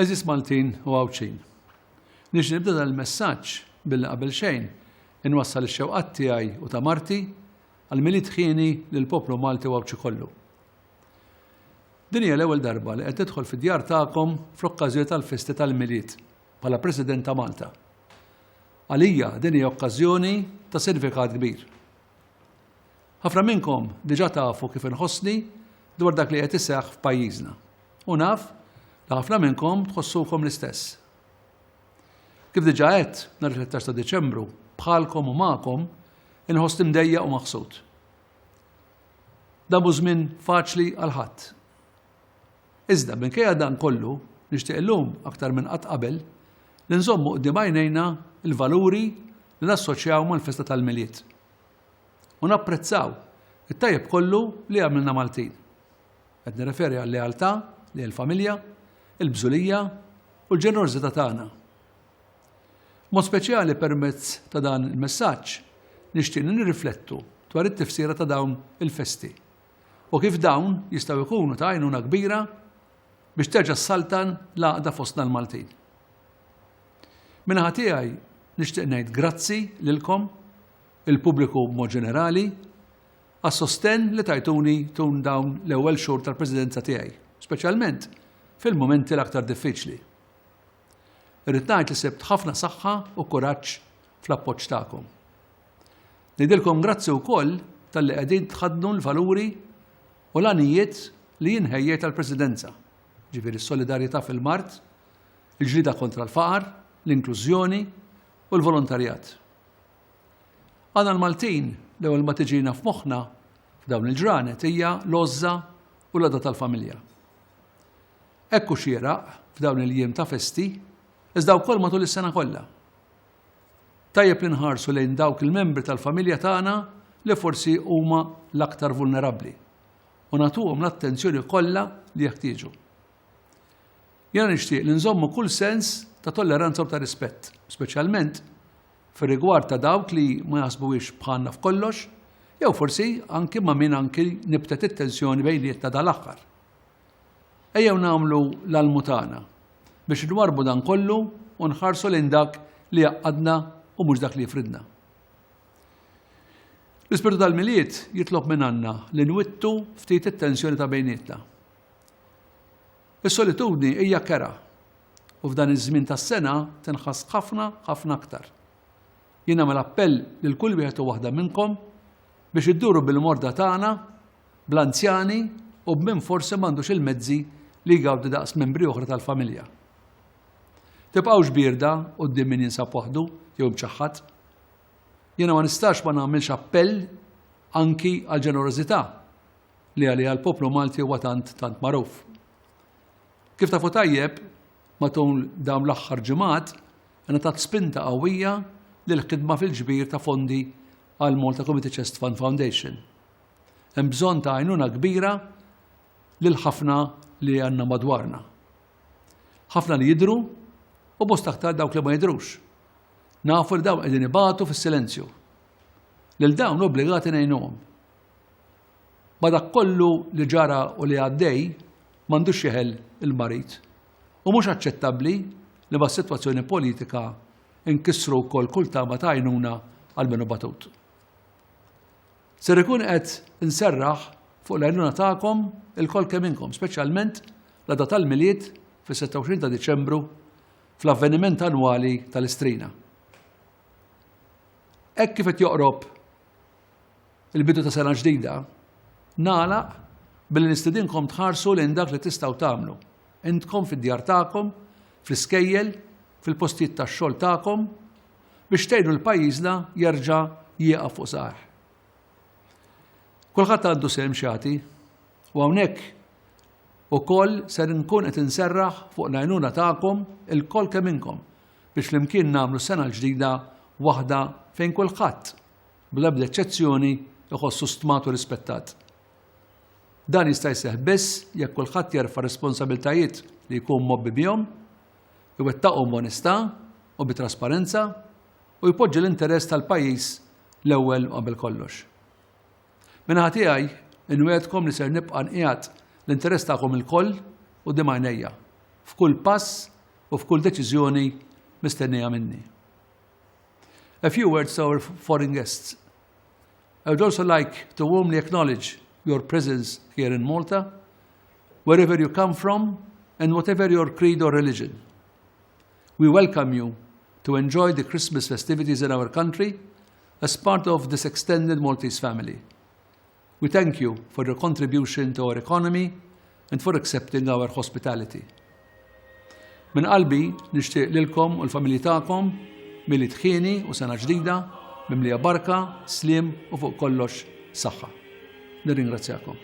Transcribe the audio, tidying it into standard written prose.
Eżis Maltin u Għawċin. Nix nibda dal-messaġġ billi qabel xejn inwassal ix-xewqat tiegħi u ta' marti għal-miliet ħieni lill-poplu Malti u Għawċi kollu. Din hija l-ewwel darba li qed tidħol fid-djar tagħkom fl-okkażjoni tal-festi tal-miliet bħala President ta' Malta. Għalija din hija okkażjoni ta' sinifikat kbir. Ħafna minnkom diġà tafu kif inħossni dwar dak li qed iseħħ f'pajjiżna. U naf li ħafna minnkom tħossukom l-istess. Kif diġà għedt nhar 13 ta' Diċembru bħalkom u magħkom inħoss imdejjaq u maħsud. Dan mhu żmien faċli għal ħadd. Iżda minkejja dan kollu nixtieq illum aktar minn qatt qabel li nżommu quddiem għajnejna l-valuri li nassoċjaw mal-festa tal-miliet. U napprezzaw it-tajjeb kollu li għamilna Maltin. Qed nirreferi għal-lealtà li l-familja, il-bżulija u l-ġenerożità tagħna. Mod speċjali permezz ta' dan il-messaġġ nixtieq nirriflettu dwar it-tifsira ta' dawn il-festi u kif dawn jistgħu jkunu ta' għajnuna kbira biex terġa' ssaltan l-għaqda fostna l-Maltin. Min-naħa tiegħi nixtieq ngħid grazzi lilkom, il-pubbliku b'mod ġenerali, għas-sostenn li tajtuni tul dawn l-ewwel xhur tal-Presidenza tiegħi, speċjalment fil-momenti l-aktar diffiċli. Irrid ngħid li sibt ħafna saħħa u kuraġġ fl-appoġġ tagħkom. Ngħidilkom grazzi wkoll talli qegħdin tħadnu l-valuri u l-għanijiet li jinħejjej tal-Presidenza, ġifieri s-solidarjetà fil-mart, il-ġlida kontra l-faqar, l-inklużjoni u l-volontarjat. Għandna l-Maltin l-ewwel ma tiġina f'moħħna f'dawn il-ġranet hija l-għoża u l-għoda tal-familja. Ekku xieraq f'dawn il-jiem ta' festi, iżda wkoll matul is-sena kollha. Tajjeb li nħarsu lejn dawk il-membri tal-familja tagħna li forsi huma l-aktar vulnerabbli u nagħtuhom l-attenzjoni kollha li jeħtieġu. Jiena nixtieq li nżommu kull sens ta' tolleranza u ta' rispett, speċjalment fir-rigward ta' dawk li ma jaħsbuhiex bħalna f'kollox, jew forsi anki ma' min anki nibtet it-tensjoni bejnietna dal-aħħar. Ejjew nagħmlu l-almu tagħna biex nwarbu dan kollu u nħarsu lejn dak li jaqadna u mhux dak li jfridna. L-ispirtu tal-miliet jitlob minn għandna li nwittu ftit it-tensjoni ta' bejnietna. Is-solitudni hija kera u f'dan iż-żmien tas-sena tinħass ħafna aktar. Jien nagħmel appell lil kull wieħed u waħda minnkom biex idduru bil-morda tagħna bl-anzjani u b'min forsi m'għandux il-mezzi li jgawdi daqs membri oħra tal-familja. Tibqgħux birda quddiem min jinsab waħdu jew mċaħħad. Jiena ma nistax ma nagħmilx appell anki għal ġenerożità li għalija l-poplu Malti huwa tant magħruf. Kif tafu tajjeb matul dawn l-aħħar ġimgħat ingħatat spinta qawwija lil ħidma fil-ġbir ta' fondi għal Malta Community Chest Fund Foundation. Hemm bżonn ta' għajnuna kbira lil ħafna li għandna madwarna. Ħafna li jidhru u bosta aktar dawk li ma jidhrux. Nafu li dawn qegħdin ibatu fis-silenzju. Lil dawn obbligati ngħinuhom. Ma dak kollu li ġara u li għaddej m'għandux jeħel il-marit. U mhux aċċettabbli li b'as-sitwazzjoni politika inkissru wkoll kull tama ta' għajnuna għal minu batut. Ser ikun qed inserraħ fuq l-għajnuna tagħkom il-kol kemm inkom, speċjalment l-għada tal-miliet fis-26 ta' Diċembru fl-avveniment annwali tal-Istrina. Hekk kif qed joqrob il-bidu ta' sena ġdida, nagħlaq billi nistidinkom tħarsu lejn dak li tistgħu tagħmlu. Intkom fid-djar tagħkom, fl-iskejjel, fil-postijiet tax-xogħol tagħkom biex tgħinu l-pajjiżna jerġa' jieqaf fuq saqajh. Kulħadd għandu sehem xagħti u hawnhekk ukoll ser nkun qed inserraħ fuq l-għajnuna tagħkom il-kol kemm inkom biex flimkien nagħmlu sena l-ġdida waħda fejn kulħadd bl-ebda eċċezzjoni iħossu stmat u rispettat. Dan jista' jseħħ biss jekk kulħadd jerfa' responsabbiltajiet li jkun mobbi bihom, iwettaqhom b'onestà u bit-trasparenza u jpoġġi l-interess tal-pajjiż l-ewwel qabel kollox. Min-naħa tiegħi inwiegħdkom li ser nibqa' nqiegħed l-interess tagħkom ilkoll quddiem għajnejja f'kull pass u f'kull deċiżjoni mistennija minni. A few words to our foreign guests. I would also like to warmly acknowledge your presence here in Malta, wherever you come from and whatever your creed or religion. We welcome you to enjoy the Christmas festivities in our country as part of this extended Maltese family. We thank you for your contribution to our economy and for accepting our hospitality. Min qalbi nixtieq lilkom u l-familji tagħkom milli tħieni u sena ġdida mimlija barka, sliem u fuq kollox saħħa. Nirringrazzjakom.